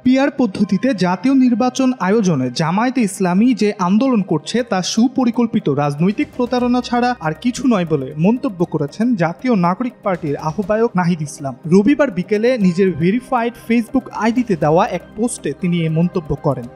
PR পদ্ধতিতে জাতীয় নির্বাচন আয়োজনে জামায়াতে ইসলামী যে আন্দোলন করছে তা সুপরিকল্পিত রাজনৈতিক প্রতারণা ছাড়া আর কিছু নয় বলে মন্তব্য করেছেন জাতীয় নাগরিক পার্টির আহ্বায়ক নাহিদ ইসলাম। রবিবার বিকেলে নিজের ভেরিফাইড ফেসবুক আইডিতে দেওয়া এক পোস্টে তিনি এ মন্তব্য করেন।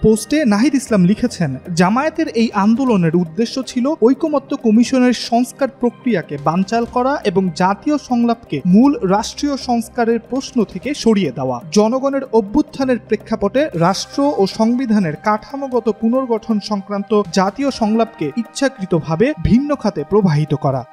পোস্টে নাহিদ ইসলাম লিখেছেন, জামায়াতের এই আন্দোলনের উদ্দেশ্য ছিল ঐকমত্য কমিশনের সংস্কার প্রক্রিয়াকে বানচাল করা এবং জাতীয় সংলাপকে মূল রাষ্ট্রীয় সংস্কারের প্রশ্ন থেকে সরিয়ে দেওয়া। জনগণের অভ্যুত্থানের প্রেক্ষাপটে রাষ্ট্র ও সংবিধানের কাঠামোগত পুনর্গঠন সংক্রান্ত জাতীয় সংলাপকে ইচ্ছাকৃতভাবে ভিন্ন খাতে প্রবাহিত করা।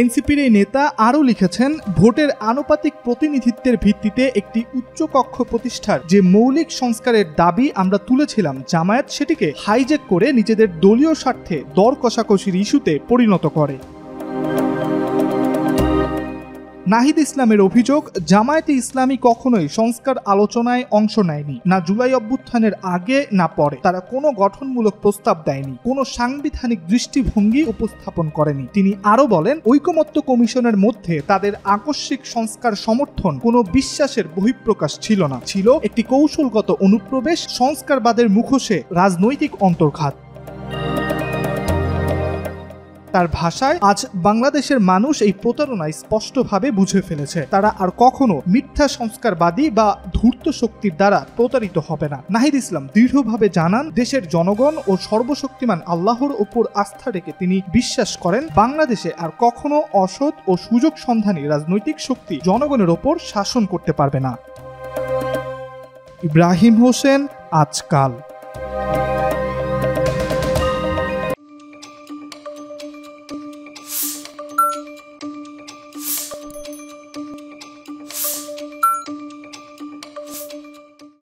এনসিপির এই নেতা আরও লিখেছেন, ভোটের আনুপাতিক প্রতিনিধিত্বের ভিত্তিতে একটি উচ্চকক্ষ প্রতিষ্ঠার যে মৌলিক সংস্কারের দাবি আমরা তুলেছিলাম, জামায়াত সেটিকে হাইজ্যাক করে নিজেদের দলীয় স্বার্থে দর কষাকষির ইস্যুতে পরিণত করে। নাহিদ ইসলামের অভিযোগ, জামায়াতে ইসলামী কখনোই সংস্কার আলোচনায় অংশ নেয়নি, না জুলাই অভ্যুত্থানের আগে না পরে। তারা কোনো গঠনমূলক প্রস্তাব দেয়নি, কোনো সাংবিধানিক দৃষ্টিভঙ্গি উপস্থাপন করেনি। তিনি আরও বলেন, ঐকমত্য কমিশনের মধ্যে তাদের আকস্মিক সংস্কার সমর্থন কোনো বিশ্বাসের বহিঃপ্রকাশ ছিল না, ছিল একটি কৌশলগত অনুপ্রবেশ, সংস্কারবাদের মুখোশে রাজনৈতিক অন্তর্ঘাত। তার ভাষায়, আজ বাংলাদেশের মানুষ এই প্রতারণায় স্পষ্টভাবে বুঝে ফেলেছে। তারা আর কখনো মিথ্যা সংস্কারবাদী বা ধূর্ত শক্তির দ্বারা প্রতারিত হবে না। নাহিদ ইসলাম দৃঢ়ভাবে জানান, দেশের জনগণ ও সর্বশক্তিমান আল্লাহর উপর আস্থা রেখে তিনি বিশ্বাস করেন, বাংলাদেশে আর কখনো অসৎ ও সুযোগ সন্ধানী রাজনৈতিক শক্তি জনগণের ওপর শাসন করতে পারবে না। ইব্রাহিম হোসেন, আজকাল।